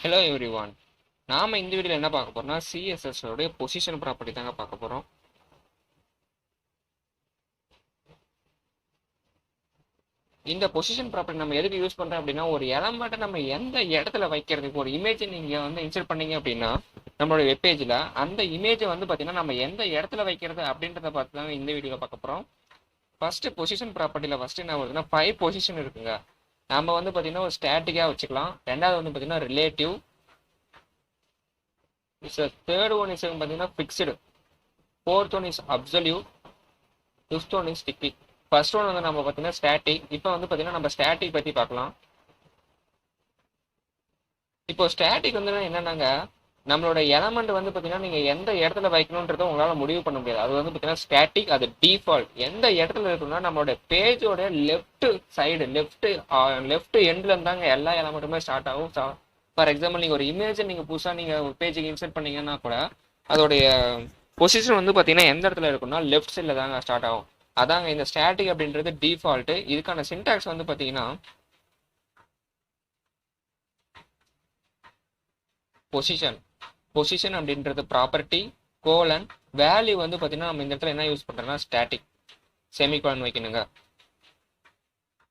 Hello everyone. நாம இந்த வீடியோல என்ன பார்க்க போறோம்னா CSS உடைய பொசிஷன் ப்ராப்பர்ட்டி தாங்க பார்க்க போறோம். இந்த பொசிஷன் ப்ராப்பர்ட்டி நம்ம எதுக்கு யூஸ் பண்றோம் அப்படின்னா, ஒரு எலமெண்ட்டை நம்ம எந்த இடத்துல வைக்கிறதுக்கு, ஒரு இமேஜ் நீங்க இன்சர்ட் பண்ணீங்க அப்படின்னா நம்மளோட வெப்பேஜ்ல அந்த இமேஜை பாத்தீங்கன்னா நம்ம எந்த இடத்துல வைக்கிறது அப்படின்றத பார்த்து தாங்க இந்த வீடியோல பார்க்க போறோம். ஃபர்ஸ்ட் பொசிஷன் ப்ராப்பர்ட்டில ஃபர்ஸ்ட் என்ன வருதுன்னா 5 பொசிஷன் இருக்குங்க. நம்ம பாத்தீங்கன்னா ஒரு ஸ்டாட்டிக்கா வச்சுக்கலாம். ரெண்டாவது பாத்தீங்கன்னா ரிலேட்டிவ். Third one is பார்த்தீங்கன்னா fixed. Fourth one is absolute. Fifth one is sticky. First one நம்ம பார்த்தீங்கன்னா static. இப்போ பார்த்தீங்கன்னா நம்ம static பத்தி பார்க்கலாம். இப்போ static என்னன்னாங்க, நம்மளோட எலமெண்ட் பார்த்தீங்கன்னா நீங்க எந்த இடத்துல வைக்கணும்ன்றத உங்களால முடிவு பண்ண முடியாது. அது பார்த்தீங்கன்னா ஸ்டாட்டிக், அது டிஃபால்ட். எந்த இடத்துல இருக்குன்னா நம்மளோட பேஜோட லெஃப்ட் எண்ட்ல இருந்தாங்க எல்லா எலமெண்ட்டுமே ஸ்டார்ட் ஆகும். ஃபார் எக்ஸாம்பிள் நீங்க ஒரு இமேஜை நீங்க புதுசா நீங்க பேஜுக்கு இன்சர்ட் பண்ணீங்கன்னா கூட அதோடைய பொசிஷன் பார்த்தீங்கன்னா எந்த இடத்துல இருக்குன்னா லெஃப்ட் சைட்ல தாங்க ஸ்டார்ட் ஆகும். அதாங்க இந்த ஸ்டாட்டிக் அப்படின்றது டிஃபால்ட். இதுக்கான சின்டாக்ஸ் பார்த்தீங்கன்னா பொசிஷன் அப்படின்றது ப்ராப்பர்ட்டி கோலன் வேல்யூ பார்த்தீங்கன்னா நம்ம இந்த இடத்துல என்ன யூஸ் பண்றோம்னா ஸ்டாட்டிக் செமிகோலன் வைக்கணுங்க.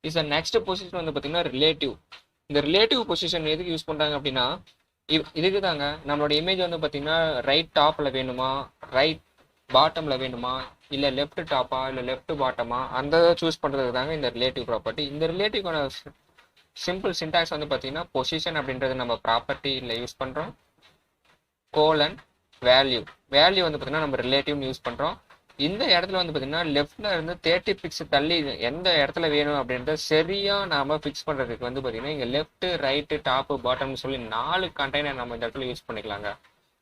இஸ் நெக்ஸ்ட் பொசிஷன் பார்த்தீங்கன்னா ரிலேட்டிவ். இந்த ரிலேட்டிவ் பொசிஷன் எதுக்கு யூஸ் பண்றாங்க அப்படின்னா, இதுக்கு தாங்க நம்மளோட இமேஜ் பார்த்தீங்கன்னா ரைட் டாப்ல வேணுமா, ரைட் பாட்டம்ல வேணுமா, இல்ல லெஃப்ட் டாப்பா இல்ல லெஃப்ட் பாட்டமா, அந்த சூஸ் பண்றதுக்கு தாங்க இந்த ரிலேட்டிவ் ப்ராப்பர்ட்டி. இந்த ரிலேட்டிவ்கான சிம்பிள் சின்டாக்ஸ் பார்த்தீங்கன்னா பொசிஷன் அப்படின்றது நம்ம ப்ராப்பர்ட்டியில் யூஸ் பண்றோம். கோலன் வேல்யூ பார்த்தீங்கன்னா நம்ம ரிலேட்டிவ்னு யூஸ் பண்றோம். இந்த இடத்துல பார்த்தீங்கன்னா லெஃப்ட்ல இருந்து 30 பிக்ஸ் தள்ளி எந்த இடத்துல வேணும் அப்படின்றத சரியா நாம ஃபிக்ஸ் பண்றதுக்கு பார்த்தீங்கன்னா இங்க லெஃப்ட் ரைட்டு டாப்பு பாட்டம்னு சொல்லி 4 கண்டெய்னர் நம்ம இந்த இடத்துல யூஸ் பண்ணிக்கலாங்க.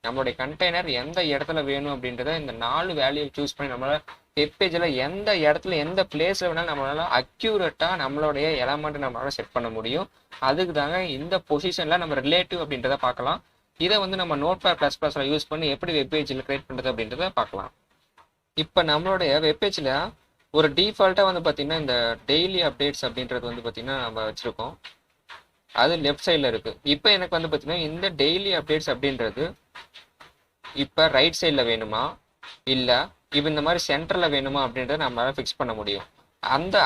நம்மளுடைய கண்டெய்னர் எந்த இடத்துல வேணும் அப்படின்றத இந்த 4 வேல்யூ சூஸ் பண்ணி நம்மளால வெப்பேஜ்ல எந்த இடத்துல எந்த பிளேஸ்ல வேணாலும் நம்மளால அக்யூரேட்டா நம்மளுடைய எலமெண்ட் நம்மளால செட் பண்ண முடியும். அதுக்கு தாங்க இந்த பொசிஷன்ல நம்ம ரிலேட்டிவ் அப்படின்றத பார்க்கலாம். இதை நம்ம நோட்பேட்++ல யூஸ் பண்ணி எப்படி வெப்பேஜ்ல கிரியேட் பண்றது அப்படின்றத பார்க்கலாம். இப்போ நம்மளுடைய வெப்பேஜ்ல ஒரு டிஃபால்ட்டா பார்த்தீங்கன்னா இந்த டெய்லி அப்டேட்ஸ் அப்படின்றது பார்த்தீங்கன்னா நம்ம வச்சிருக்கோம். அது லெஃப்ட் சைட்ல இருக்கு. இப்போ எனக்கு பார்த்தீங்கன்னா இந்த டெய்லி அப்டேட்ஸ் அப்படின்றது இப்போ ரைட் சைட்ல வேணுமா இல்ல இப்போ இந்த மாதிரி சென்டர்ல வேணுமா அப்படின்றத நம்மளால ஃபிக்ஸ் பண்ண முடியும்.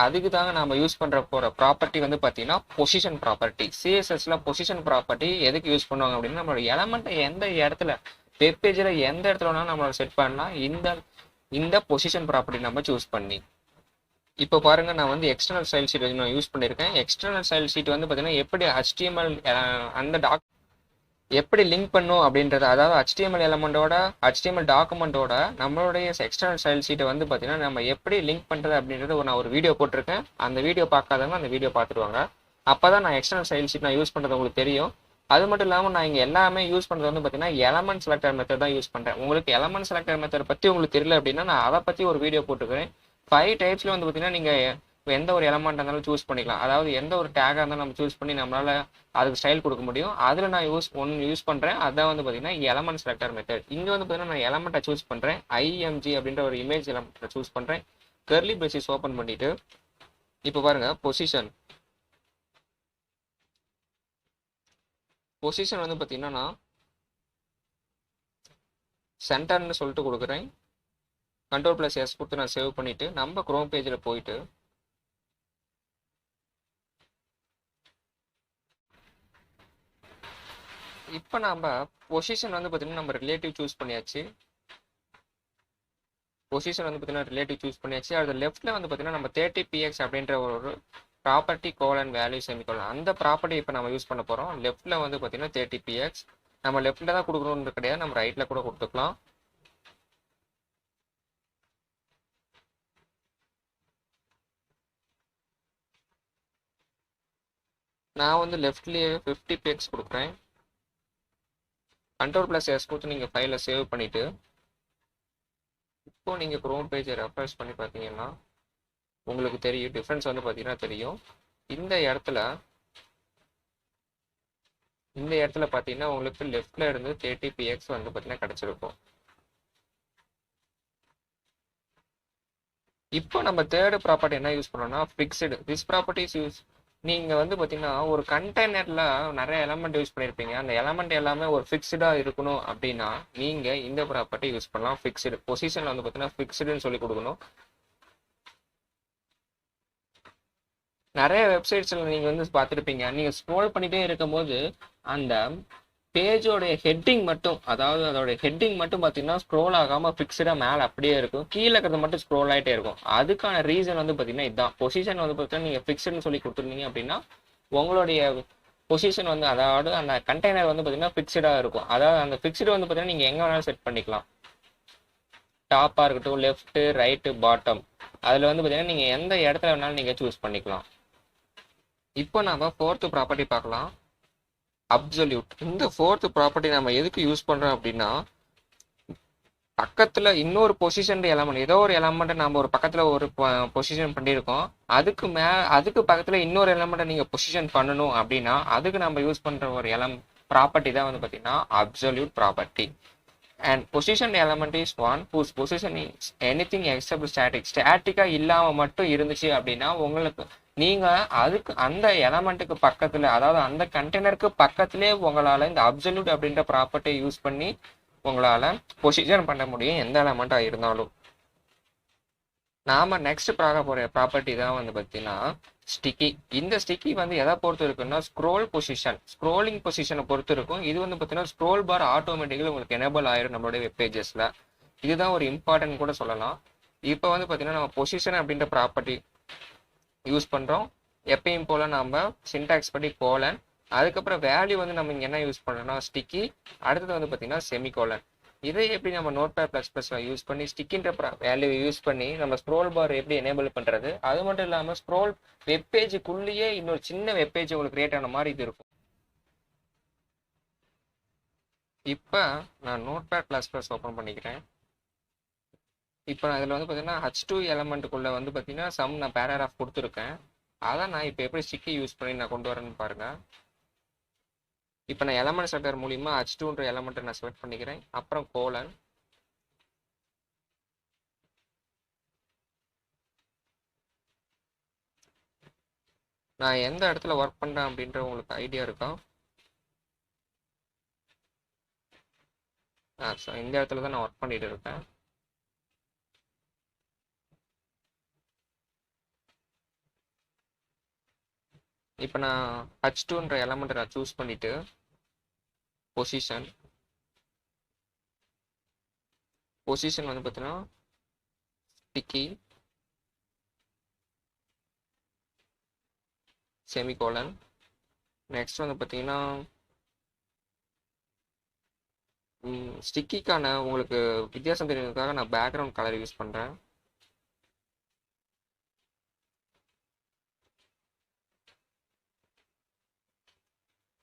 அதுக்கு தாங்க நம்ம யூஸ் பண்ற போற ப்ராப்பர்ட்டி பார்த்தீங்கன்னா பொசிஷன் ப்ராப்பர்ட்டி. சிஎஸ்எஸ்ல பொசிஷன் ப்ராப்பர்ட்டி எதுக்கு யூஸ் பண்ணுவாங்க அப்படின்னா, நம்மளோட எலமெண்ட் எந்த இடத்துல வெப்பேஜ்ல எந்த இடத்துல வேணாலும் நம்மளால செட் பண்ணலாம் இந்த பொசிஷன் ப்ராப்பர்ட்டி நம்ம சூஸ் பண்ணி. இப்போ பாருங்க, நான் எக்ஸ்டர்னல் ஸ்டைல் ஷீட் நான் யூஸ் பண்ணியிருக்கேன். எக்ஸ்டர்னல் ஸ்டைல் ஷீட் பார்த்தீங்கன்னா எப்படி HTML அந்த எப்படி லிங்க் பண்ணும் அப்படின்றது, அதாவது HTML டாக்குமெண்டோட நம்மளுடைய எக்ஸ்டர்னல் ஸ்டைல் ஷீட்டை பார்த்தீங்கன்னா நம்ம எப்படி லிங்க் பண்றது அப்படின்றது நான் ஒரு வீடியோ போட்டிருக்கேன். அந்த வீடியோ பார்க்காதவங்க அந்த வீடியோ பார்த்துருவாங்க. அப்பதான் நான் எக்ஸ்டர்னல் ஸ்டைல் ஷீட் நான் யூஸ் பண்றது உங்களுக்கு தெரியும். அது மட்டும் இல்லாமல் நான் இங்கே எல்லாமே யூஸ் பண்ணுறது பார்த்தீங்கன்னா எலமெண்ட் செலக்டர் மெத்தட் தான் யூஸ் பண்ணுறேன். உங்களுக்கு எலமெண்ட் செலக்டர் மெத்தட் பற்றி உங்களுக்கு தெரியல அப்படின்னா நான் அதை பற்றி ஒரு வீடியோ போட்டுக்கிறேன். 5 டைப்ஸில் பார்த்தீங்கன்னா நீங்கள் எந்த ஒரு எலமெண்ட் இருந்தாலும் சூஸ் பண்ணிக்கலாம். அதாவது எந்த ஒரு டேகாக இருந்தாலும் நம்ம சூஸ் பண்ணி நம்மளால அதுக்கு ஸ்டைல் கொடுக்க முடியும். அதில் நான் யூஸ் பண்ணுறேன். அதான் பார்த்தீங்கன்னா எலமெண்ட் செலக்டர் மெத்தட். இங்கே பார்த்தீங்கன்னா நான் எலமெண்ட்டை சூஸ் பண்ணுறேன். IMG அப்படின்ற ஒரு இமேஜ் எலமெண்ட்டை சூஸ் பண்ணுறேன். கர்லி பிரேசஸ் ஓப்பன் பண்ணிட்டு இப்போ பாருங்க பொசிஷன் பார்த்தீங்கன்னா நான் சென்டர்னு சொல்லிட்டு கொடுக்குறேன். Ctrl+S கொடுத்து நான் சேவ் பண்ணிட்டு நம்ம குரோம் பேஜில் போயிட்டு இப்போ நம்ம பொசிஷன் பார்த்தீங்கன்னா நம்ம ரிலேட்டிவ் சூஸ் பண்ணியாச்சு. அது லெஃப்ட்ல பார்த்தீங்கன்னா நம்ம 30px அப்படின்ற ஒரு ப்ராப்பர்ட்டி கோலன் வேல்யூ செமிகோலன் அந்த ப்ராப்பர்ட்டி இப்போ நம்ம யூஸ் பண்ண போறோம். லெஃப்ட்ல பார்த்தீங்கன்னா 30px நம்ம லெஃப்ட்ல தான் கொடுக்கணும்னு கிடையாது, நம்ம ரைட்ல கூட கொடுத்துக்கலாம். நான் லெஃப்ட்லயே 50px கொடுக்குறேன். Ctrl+S கொடுத்து நீங்க ஃபைலை சேவ் பண்ணிட்டு இப்போ நீங்க குரோம் பேஜை ரெஃப்ரெஷ் பண்ணி பார்த்தீங்கன்னா உங்களுக்கு தெரியும் டிஃபரன்ஸ் பார்த்தீங்கன்னா தெரியும். இந்த இடத்துல பார்த்தீங்கன்னா உங்களுக்கு லெஃப்ட்ல இருந்து 30px பார்த்தீங்கன்னா கிடைச்சிருக்கும். இப்போ நம்ம தேர்ட் ப்ராப்பர்ட்டி என்ன யூஸ் பண்ணோம்னா ஃபிக்ஸ்டு. திஸ் ப்ராப்பர்ட்டி இஸ் நீங்கள் வந்து பார்த்தீங்கன்னா ஒரு கண்டெய்னரில் நிறைய எலமெண்ட் யூஸ் பண்ணியிருப்பீங்க. அந்த எலமெண்ட் எல்லாமே ஒரு ஃபிக்ஸ்டாக இருக்கணும் அப்படின்னா நீங்கள் இந்த ப்ராப்பர்ட்டி யூஸ் பண்ணலாம். ஃபிக்ஸ்டு பொசிஷனில் வந்து பார்த்தீங்கன்னா ஃபிக்ஸ்டுன்னு சொல்லி கொடுக்கணும். நிறைய வெப்சைட்ஸில் நீங்கள் வந்து பார்த்துருப்பீங்க. நீங்கள் ஸ்க்ரோல் பண்ணிகிட்டே இருக்கும்போது அந்த பேஜோடைய ஹெட்டிங் மட்டும், அதாவது அதோட ஹெட்டிங் மட்டும் பார்த்தீங்கன்னா ஸ்க்ரோல் ஆகாமல் ஃபிக்ஸ்டாக மேலே அப்படியே இருக்கும். கீழே இருக்கிறது மட்டும் ஸ்க்ரோல் ஆகிட்டே இருக்கும். அதுக்கான ரீசன் வந்து பார்த்தீங்கன்னா இதுதான். பொசிஷன் வந்து பார்த்தீங்கன்னா நீங்கள் ஃபிக்ஸ்டுன்னு சொல்லி கொடுத்துருந்தீங்க அப்படின்னா உங்களுடைய பொசிஷன் வந்து, அதாவது அந்த கண்டெய்னர் வந்து பார்த்தீங்கன்னா ஃபிக்ஸ்டாக இருக்கும். அதாவது அந்த ஃபிக்ஸ்டு வந்து பார்த்தீங்கன்னா நீங்கள் எங்கே வேணாலும் செட் பண்ணிக்கலாம். டாப்பாக இருக்கட்டும், லெஃப்ட்டு, ரைட்டு, பாட்டம், அதில் வந்து பார்த்தீங்கன்னா நீங்கள் எந்த இடத்துல வேணாலும் நீங்கள் சூஸ் பண்ணிக்கலாம். இப்போ நம்ம ஃபோர்த்து ப்ராப்பர்ட்டி பார்க்கலாம், அப்சல்யூட். இந்த ஃபோர்த்து ப்ராப்பர்ட்டி நம்ம எதுக்கு யூஸ் பண்ணுறோம் அப்படின்னா, பக்கத்தில் இன்னொரு பொசிஷன் எலமெண்ட், ஏதோ ஒரு எலமெண்ட்டை நம்ம ஒரு பக்கத்தில் ஒரு பொசிஷன் பண்ணியிருக்கோம், அதுக்கு பக்கத்தில் இன்னொரு எலமெண்ட்டை நீங்கள் பொசிஷன் பண்ணணும் அப்படின்னா அதுக்கு நம்ம யூஸ் பண்ணுற ஒரு ப்ராப்பர்ட்டி தான் வந்து பார்த்தீங்கன்னா absolute property. And position element is one whose position is anything except static. ஸ்டாட்டிக்காக இல்லாமல் மட்டும் இருந்துச்சு அப்படின்னா உங்களுக்கு நீங்கள் அதுக்கு அந்த எலமெண்ட்டுக்கு பக்கத்தில், அதாவது அந்த கண்டெய்னருக்கு பக்கத்திலே உங்களால் இந்த அப்சல்யூட் அப்படின்ற ப்ராப்பர்ட்டியை யூஸ் பண்ணி உங்களால் பொசிஷன் பண்ண முடியும் எந்த எலமெண்ட்டாக இருந்தாலும். நாம் நெக்ஸ்ட் பார்க்க போகிற ப்ராப்பர்ட்டி தான் வந்து பார்த்தீங்கன்னா ஸ்டிக்கி. இந்த ஸ்டிக்கி வந்து எதை பொறுத்து இருக்குன்னா ஸ்க்ரோலிங் பொசிஷனை பொறுத்து இருக்கும். இது வந்து பார்த்தீங்கன்னா ஸ்க்ரோல் பார் ஆட்டோமேட்டிக்கலி உங்களுக்கு எனேபிள் ஆயிரும் நம்மளுடைய வெப் பேஜஸில். இதுதான் ஒரு இம்பார்ட்டன்ட் கூட சொல்லலாம். இப்போ வந்து பார்த்தீங்கன்னா நம்ம பொசிஷன் அப்படின்ற ப்ராப்பர்ட்டி யூஸ் பண்ணுறோம். எப்பயும் போல் நம்ம சின்டாக்ஸ் படி கோலன், அதுக்கப்புறம் வேல்யூ வந்து நம்ம இங்கே என்ன யூஸ் பண்ணுறோம்னா ஸ்டிக்கி, அடுத்தது வந்து பார்த்தீங்கன்னா செமிகோலன். இதை எப்படி நம்ம நோட்பேட் ப்ளஸ் ப்ளஸ்ல யூஸ் பண்ணி ஸ்டிக்கின்ற வேல்யூ யூஸ் பண்ணி நம்ம ஸ்க்ரோல் பார் எப்படி எனேபிள் பண்ணுறது, அது மட்டும் இல்லாமல் ஸ்க்ரோல் வெப்பேஜுக்குள்ளேயே இன்னொரு சின்ன வெப்பேஜ் உங்களுக்கு கிரியேட் ஆன மாதிரி இது இருக்கும். இப்போ நான் நோட்பேட் ப்ளஸ் ப்ளஸ் ஓப்பன் பண்ணிக்கிறேன். இப்போ நான் இதில் வந்து பார்த்தீங்கன்னா H2 எலமெண்ட்டுக்குள்ளே வந்து பார்த்தீங்கன்னா நான் பேராகிராஃப் கொடுத்துருக்கேன். அதை நான் இப்போ எப்படி ஸ்டிக்கி யூஸ் பண்ணி நான் கொண்டு வரேன்னு பாருங்கள். இப்போ நான் எலமெண்ட் செலக்டர் மூலிமா H2ன்ற எலமெண்ட்டை நான் செலக்ட் பண்ணிக்கிறேன். அப்புறம் கோலன், நான் எந்த இடத்துல ஒர்க் பண்ணுறேன் அப்படின்ற உங்களுக்கு ஐடியா இருக்கா? இந்த இடத்துல தான் நான் ஒர்க் பண்ணிட்டு இருக்கேன். இப்போ நான் H2ன்ற எலமெண்ட்டை நான் சூஸ் பண்ணிவிட்டு பொசிஷன் வந்து பார்த்தீங்கன்னா ஸ்டிக்கி செமிகோலன். நெக்ஸ்ட் வந்து பார்த்தீங்கன்னா ஸ்டிக்கிக்கான உங்களுக்கு வித்தியாசம் தெரியுறதுக்காக நான் பேக்ரவுண்ட் கலர் யூஸ் பண்ணுறேன்.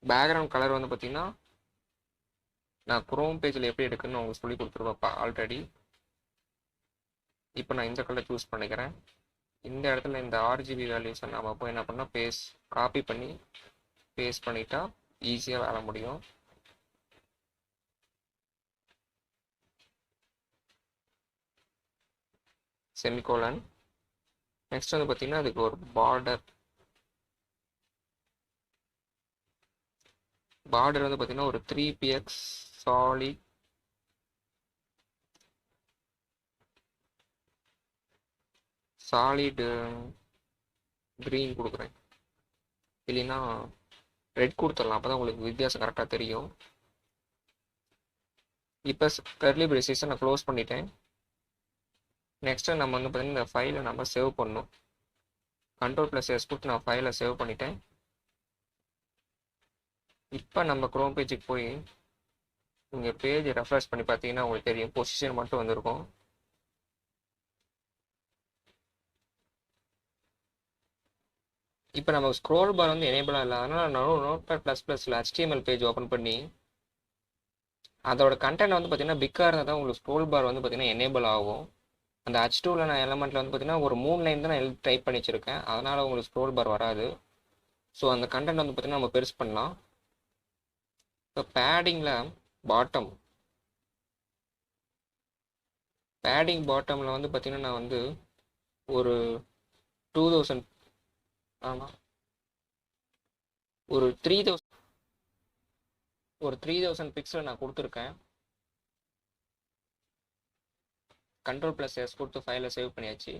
பேக்ரவுண்ட் கலர் வந்து பார்த்தீங்கன்னா நான் குரோம் பேஜில் எப்படி எடுக்குன்னு உங்களுக்கு சொல்லி கொடுத்துருவேன்ப்பா ஆல்ரெடி. இப்போ நான் இந்த கலர் சூஸ் பண்ணிக்கிறேன். இந்த இடத்துல இந்த RGB வேல்யூஸை நம்ம போய் என்ன பண்ணால் காப்பி பண்ணி பேஸ்ட் பண்ணிட்டா ஈஸியாக வேலை முடியும். செமிகோலன். நெக்ஸ்ட் வந்து பார்த்தீங்கன்னா அதுக்கு ஒரு பார்டர் வந்து பார்த்தீங்கன்னா ஒரு 3px சாலிட் க்ரீன் கொடுக்குறேன். இல்லைன்னா ரெட் கொடுத்துடலாம், அப்போ தான் உங்களுக்கு வித்தியாசம் கரெக்டாக தெரியும். இப்போ கர்லி பிரேசஸை நான் க்ளோஸ் பண்ணிட்டேன். நெக்ஸ்ட்டு நம்ம வந்து பார்த்தீங்கன்னா இந்த ஃபைலை நம்ம சேவ் பண்ணணும். Ctrl+S கொடுத்து நான் ஃபைலை சேவ் பண்ணிட்டேன். இப்போ நம்ம குரோம் பேஜுக்கு போய் இங்கே பேஜ் ரெஃப்ரெஷ் பண்ணி பார்த்தீங்கன்னா உங்களுக்கு தெரியும் பொசிஷன் மட்டும் வந்திருக்கும். இப்போ நம்ம ஸ்க்ரோல் பார் வந்து எனேபிளாக இல்லை, அதனால் நான் நோட்பேட் ப்ளஸ் ப்ளஸில் HTML பேஜ் ஓப்பன் பண்ணி அதோட கண்டென்ட் வந்து பார்த்தீங்கன்னா பிக்காக இருந்தால் தான் உங்களுக்கு ஸ்க்ரோல் பார் வந்து பார்த்தீங்கன்னா எனேபிள் ஆகும். அந்த H2ல நான் எலமெண்ட்டில் வந்து பார்த்தீங்கன்னா ஒரு 3 லைன் தான் நான் டைப் பண்ணி வச்சுருக்கேன், அதனால் உங்களுக்கு ஸ்க்ரோல் பார் வராது. ஸோ அந்த கண்டென்ட் வந்து பார்த்தீங்கன்னா நம்ம பெருசு பண்ணலாம். இப்போ பேடிங்கில் பாட்டமில் வந்து பார்த்தீங்கன்னா நான் வந்து ஒரு 2000 ஆமாம் ஒரு 3000 பிக்சல் நான் கொடுத்துருக்கேன். Ctrl+S கொடுத்து ஃபைலை சேவ் பண்ணியாச்சு.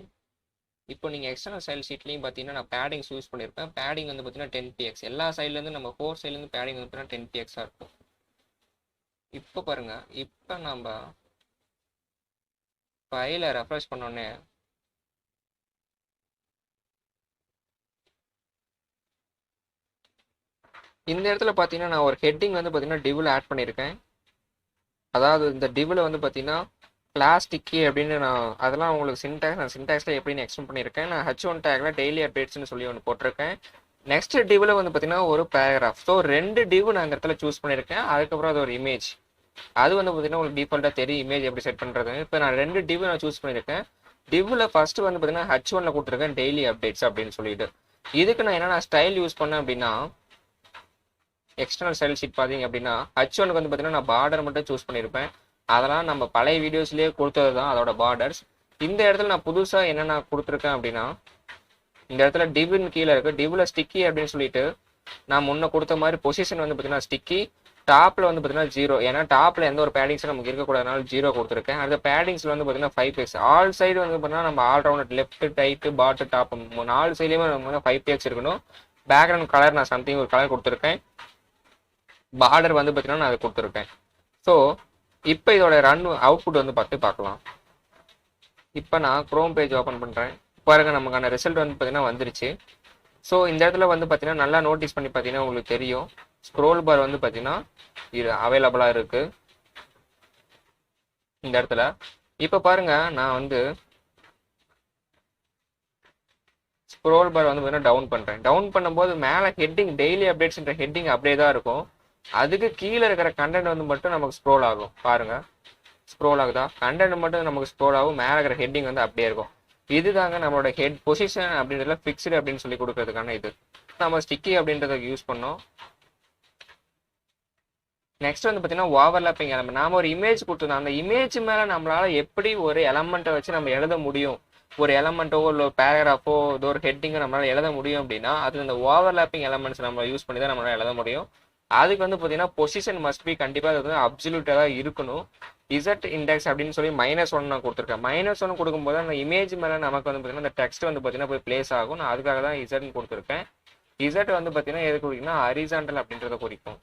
இப்போ நீங்கள் எக்ஸ்டர்னல் ஸ்டைல் ஷீட்லையும் பார்த்தீங்கன்னா நான் பேடிங்ஸ் யூஸ் பண்ணியிருப்பேன். பேடிங் வந்து பார்த்தீங்கன்னா 10px. எல்லா சைட்லேருந்து நம்ம 4 சைட்லேருந்து பேடிங் வந்து பார்த்தீங்கன்னா 10pxஆக இருக்கும். இப்போ பாருங்க, இப்போ நம்ம ஃபைலை ரெஃப்ரெஷ் பண்ணோன்னே இந்த இடத்துல பார்த்தீங்கன்னா நான் ஒரு ஹெட்டிங் வந்து பார்த்தீங்கன்னா டிவில் ஆட் பண்ணியிருக்கேன். அதாவது இந்த டிவில் வந்து பார்த்தீங்கன்னா பிளாஸ்டிக்கி அப்படின்னு அதெல்லாம் உங்களுக்கு நான் சின்டாக்ஸில் எப்படின்னு எக்ஸ்பிளைன் பண்ணியிருக்கேன். நான் H1 டேக்ல டெய்லி அப்டேட்ஸ்னு சொல்லி ஒன்று போட்டிருக்கேன். நெக்ஸ்ட் டிவில் வந்து பார்த்தீங்கன்னா ஒரு பேராகிராஃப். ஸோ 2 டிவ் நான் இந்த இடத்துல சூஸ் பண்ணியிருக்கேன். அதுக்கப்புறம் அது ஒரு இமேஜ். அது வந்து பார்த்தீங்கன்னா உங்களுக்கு டிஃபால்ட்டாக தெரியும் இமேஜ் எப்படி செட் பண்ணுறது. இப்போ நான் 2 டிவ் நான் சூஸ் பண்ணியிருக்கேன். டிவ்வில் ஃபர்ஸ்ட் வந்து பார்த்தீங்கன்னா H1ல கொடுத்துருக்கேன் டெய்லி அப்டேட்ஸ் அப்படின்னு சொல்லிட்டு. இதுக்கு நான் என்னென்ன ஸ்டைல் யூஸ் பண்ணேன் அப்படின்னா, எக்ஸ்டர்னல் ஸ்டைல் ஷீட் பார்த்தீங்க அப்படின்னா H1க்கு வந்து பார்த்தீங்கன்னா நான் பார்டர் மட்டும் சூஸ் பண்ணியிருப்பேன். அதெல்லாம் நம்ம பழைய வீடியோஸ்லேயே கொடுத்தது தான் அதோட பார்டர்ஸ். இந்த இடத்துல நான் புதுசாக என்னென்ன கொடுத்துருக்கேன் அப்படின்னா, இந்த இடத்துல டிவ்னு கீழே இருக்குது. டிவ்வில் ஸ்டிக்கி அப்படின்னு சொல்லிட்டு நான் முன்ன கொடுத்த மாதிரி பொசிஷன் வந்து பார்த்தீங்கன்னா ஸ்டிக்கி, டாப்பில் வந்து பார்த்தீங்கன்னா 0. ஏன்னா டாப்பில் எந்த ஒரு பேடிங்ஸும் நமக்கு இருக்கக்கூடாதுனால 0 கொடுத்துருக்கேன். அடுத்த பேடிங்ஸில் வந்து பார்த்தீங்கன்னா 5px. ஆல் சைடு வந்து பார்த்தீங்கன்னா நம்ம ஆல் ரவுண்ட் லெஃப்ட் ரைட்டு பாட்டு டாப் 4 சைட்லேயுமே நம்ம 5px இருக்கணும். பேக்ரவுண்ட் கலர் நான் சம்திங் ஒரு கலர் கொடுத்துருக்கேன். பார்டர் வந்து பார்த்தீங்கன்னா நான் அதை கொடுத்துருக்கேன். ஸோ இப்போ இதோட ரன் அவுட்புட் வந்து பார்க்கலாம். இப்போ நான் குரோம் பேஜ் ஓப்பன் பண்ணுறேன். பாருங்க, நமக்கான ரிசல்ட் வந்து பார்த்தீங்கன்னா வந்துருச்சு. ஸோ இந்த இடத்துல வந்து பார்த்தீங்கன்னா நல்லா நோட்டீஸ் பண்ணி பார்த்தீங்கன்னா உங்களுக்கு தெரியும் ஸ்க்ரோல் பார் வந்து பார்த்தீங்கன்னா இது அவைலபிளாக இருக்குது இந்த இடத்துல. இப்போ பாருங்க, நான் வந்து ஸ்க்ரோல் பார் வந்து பார்த்தீங்கன்னா டவுன் பண்ணுறேன். டவுன் பண்ணும்போது மேலே ஹெட்டிங் டெய்லி அப்டேட்ஸ்ன்ற ஹெட்டிங் அப்படியே தான் இருக்கும். அதுக்கு கீழே இருக்கிற கண்டென்ட் வந்து மட்டும் நமக்கு ஸ்க்ரோல் ஆகும். பாருங்க, ஸ்க்ரோல் ஆகுதா? கண்டென்ட் மட்டும் நமக்கு ஸ்க்ரோல் ஆகும். மேலே இருக்கிற ஹெட்டிங் வந்து அப்படியே இருக்கும். இதுதாங்க நம்மளோட ஹெட் பொசிஷன் அப்படின்றதுல ஃபிக்ஸ்டு அப்படின்னு சொல்லி கொடுக்கறதுக்கான இது. நம்ம ஸ்டிக்கி அப்படின்றத யூஸ் பண்ணோம். நெக்ஸ்ட் வந்து பார்த்தீங்கன்னா ஓவர்லாப்பிங் எலமெண்ட். நாம ஒரு இமேஜ் கொடுத்துருந்தோம். அந்த இமேஜ் மேலே நம்மளால எப்படி ஒரு எலமெண்ட்டை வச்சு நம்ம எழுத முடியும், ஒரு எலமெண்ட்டோ இல்லை ஒரு பேராகிராஃபோ ஏதோ ஒரு ஹெட்டிங்கோ நம்மளால எழுத முடியும் அப்படின்னா அது இந்த ஓவர்லாப்பிங் எலமெண்ட்ஸ் நம்ம யூஸ் பண்ணி தான் நம்மளால எழுத முடியும். அதுக்கு வந்து பார்த்தீங்கன்னா பொசிஷன் மஸ்ட் பி கண்டிப்பாக அது வந்து அப்சல்யூட்டாக தான் இருக்கணும். இசட் இண்டெக்ஸ் அப்படின்னு சொல்லி -1 நான் கொடுத்துருக்கேன். -1 கொடுக்கும்போது அந்த இமேஜ் மேலே நமக்கு வந்து பார்த்தீங்கன்னா அந்த டெக்ஸ்ட் வந்து பார்த்தீங்கன்னா போய் பிளேஸ் ஆகும். நான் அதுக்காக தான் இசட்னு கொடுத்துருக்கேன். இசட் வந்து பார்த்தீங்கன்னா எது குறிக்குன்னா ஹரிசாண்டல் அப்படின்றத குறிக்கும்.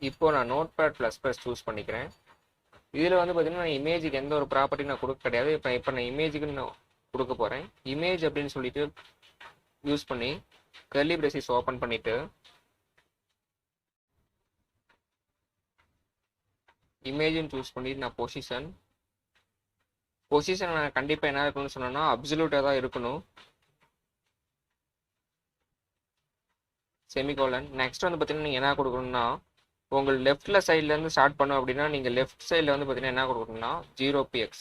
இப்போ நான் Notepad++ சூஸ் பண்ணிக்கிறேன். இதில் வந்து பார்த்தீங்கன்னா நான் இமேஜுக்கு எந்த ஒரு ப்ராப்பர்ட்டி நான் கொடுக்க கிடையாது. இப்போ நான் இமேஜுக்கு நான் கொடுக்க போகிறேன். இமேஜ் அப்படின்னு சொல்லிட்டு யூஸ் பண்ணி கர்லி பிரேசிஸ் ஓப்பன் பண்ணிட்டு இமேஜ்னு சூஸ் பண்ணி நான் பொசிஷன் நான் கண்டிப்பாக என்ன இருக்கணும்னு சொன்னோன்னா அப்சல்யூட்டாக தான் இருக்கணும். செமிகோலன். நெக்ஸ்ட் வந்து பார்த்தீங்கன்னா நீங்கள் என்ன கொடுக்கணும்னா உங்கள் லெஃப்ட்ல சைட்லேருந்து ஸ்டார்ட் பண்ணோம் அப்படின்னா நீங்கள் லெஃப்ட் சைடில் வந்து பார்த்தீங்கன்னா என்ன கொடுக்கணும்னா 0px.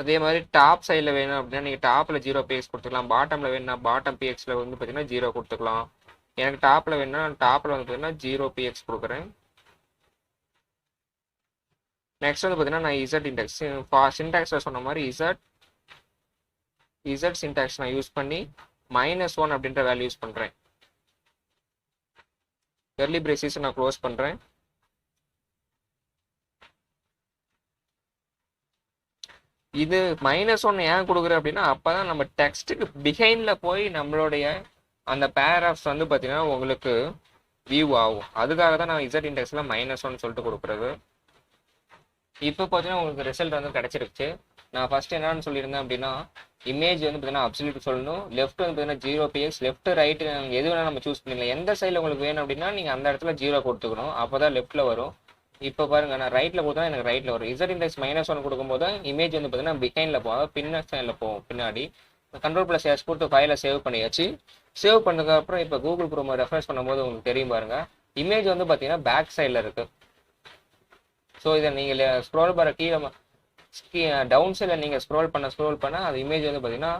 அதே மாதிரி டாப் சைடில் வேணும் அப்படின்னா நீங்கள் டாப்பில் 0px கொடுத்துக்கலாம். பாட்டமில் வேணும்னா பாட்டம் pxல வந்து பார்த்தீங்கன்னா 0 கொடுத்துக்கலாம். எனக்கு டாப்பில் வேணும்னா டாப்பில் வந்து பார்த்தீங்கன்னா 0px கொடுக்குறேன். நெக்ஸ்ட் வந்து பார்த்தீங்கன்னா நான் இசட் இண்டெக்ஸ் சின்டாக்ஸில் சொன்ன மாதிரி இசட் சின்டாக்ஸ் நான் யூஸ் பண்ணி -1 அப்படின்ற வேல்யூ யூஸ் பண்ணுறேன். கர்லி பிரேசிஸ் நான் க்ளோஸ் பண்ணுறேன். இது -1 ஏன் கொடுக்குறேன் அப்படின்னா அப்போ தான் நம்ம டெக்ஸ்ட்டுக்கு பிஹைண்டில் போய் நம்மளுடைய அந்த பேராகிராஃப்ஸ் வந்து பார்த்தீங்கன்னா உங்களுக்கு வியூ ஆகும். அதுக்காக தான் நான் இசட் இண்டெக்ஸில் -1 சொல்லிட்டு கொடுக்குறது. இப்போ பார்த்தீங்கன்னா உங்களுக்கு ரிசல்ட் வந்து கிடச்சிருச்சு. நான் ஃபர்ஸ்ட் என்னன்னு சொல்லியிருந்தேன் அப்படின்னா இமேஜ் வந்து பார்த்தீங்கன்னா அப்சல்யூட் சொல்லணும். லெஃப்ட் வந்து பார்த்தீங்கன்னா 0px, லெஃப்ட் ரைட்டு எது வேணால் நம்ம சூஸ் பண்ணிக்கலாம். எந்த சைடில் உங்களுக்கு வேணும் அப்படின்னா நீங்கள் அந்த இடத்துல 0 கொடுத்துக்கணும். அப்போ தான் லெஃப்ட்டில் வரும். இப்போ பாருங்க, நான் ரைட்டில் கொடுத்தா எனக்கு ரைட்டில் வரும். இசட் இண்டெக்ஸ் -1 கொடுக்கும்போது இமேஜ் வந்து பார்த்தீங்கன்னா பிஹைண்டில் போகும், பின்ன சைடில் போகும். பின்னாடி Ctrl+S கொடுத்து ஃபைலை சேவ் பண்ணியாச்சு. சேவ் பண்ணதுக்கப்புறம் இப்போ கூகுள் குரோமை ரெஃப்ரெஷ் பண்ணும்போது உங்களுக்கு தெரியும் பாருங்க, இமேஜ் வந்து பார்த்தீங்கன்னா பேக் சைடில் இருக்குது. ஸோ இதை நீங்கள் ஸ்க்ரோல் பார கீழே டவுன் சைடில் நீங்கள் ஸ்க்ரோல் பண்ண அது இமேஜ் வந்து பார்த்தீங்கன்னா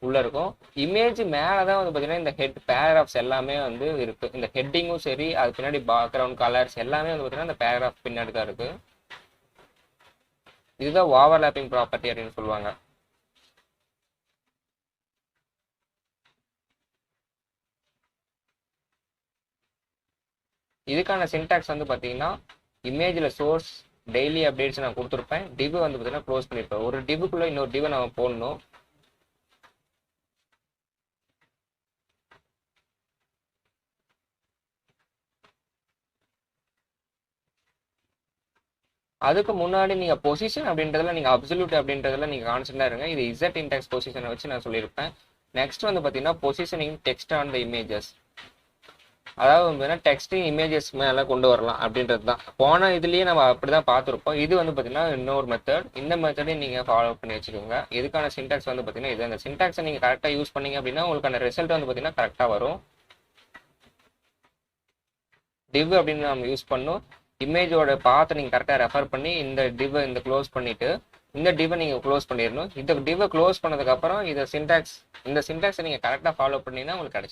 உள்ளே இருக்கும். இமேஜ் மேலே தான் வந்து பார்த்தீங்கன்னா இந்த ஹெட் பேராகிராஃப்ஸ் எல்லாமே வந்து இருக்குது. இந்த ஹெட்டிங்கும் சரி, அது பின்னாடி பேக்ரவுண்ட் கலர்ஸ் எல்லாமே வந்து பார்த்தீங்கன்னா இந்த பேராகிராஃப் பின்னாடி தான் இருக்குது. இதுதான் ஓவர்லாப்பிங் ப்ராப்பர்ட்டி அப்படின்னு சொல்லுவாங்க. இதுக்கான சின்டாக்ஸ் வந்து பார்த்தீங்கன்னா இமேஜில் சோர்ஸ் டெய்லி அப்டேட்ஸ் நான் கொடுத்துருப்பேன். டிவ் வந்து பார்த்தீங்கன்னா க்ளோஸ் பண்ணியிருப்பேன். ஒரு டிவுக்குள்ளே இன்னொரு டிவை நம்ம போடணும். அதுக்கு முன்னாடி நீங்கள் பொசிஷன் அப்படின்றதுல நீங்கள் அப்சல்யூட் அப்படின்றதுல நீங்கள் கான்சென்ட்ராக இருங்க. இது இசட் இன்டெக்ஸ் பொசிஷனை வச்சு நான் சொல்லியிருப்பேன். நெக்ஸ்ட் வந்து பார்த்தீங்கன்னா positioning text on the images, அதாவது வந்து டெக்ஸ்ட் இமேஜஸ் மேலே கொண்டு வரலாம் அப்படின்றது தான். போன இதுலேயே நம்ம அப்படி தான் பார்த்துருப்போம். இது வந்து பார்த்தீங்கன்னா இன்னொரு மெத்தட். இந்த மெத்தடையும் நீங்கள் ஃபாலோ பண்ணி வச்சுக்கோங்க. இதுக்கான சின்டாக்ஸ் வந்து பார்த்தீங்கன்னா இது. அந்த சின்டாக்ஸை நீங்கள் கரெக்டாக யூஸ் பண்ணீங்க அப்படின்னா உங்களுக்கான ரிசல்ட் வந்து பார்த்தீங்கன்னா கரெக்டாக வரும். டிவ் அப்படின்னு நம்ம யூஸ் பண்ணோம். இமேஜோட பாத்தை நீங்கள் கரெக்டாக ரெஃபர் பண்ணி இந்த டிவை இந்த க்ளோஸ் பண்ணிவிட்டு இந்த டிவை நீங்கள் க்ளோஸ் பண்ணிடணும். இந்த டிவை க்ளோஸ் பண்ணதுக்கப்புறம் இந்த சின்டாக்ஸை நீங்கள் கரெக்டாக ஃபாலோ பண்ணிங்கன்னா உங்களுக்கு கிடைச்சிடும்.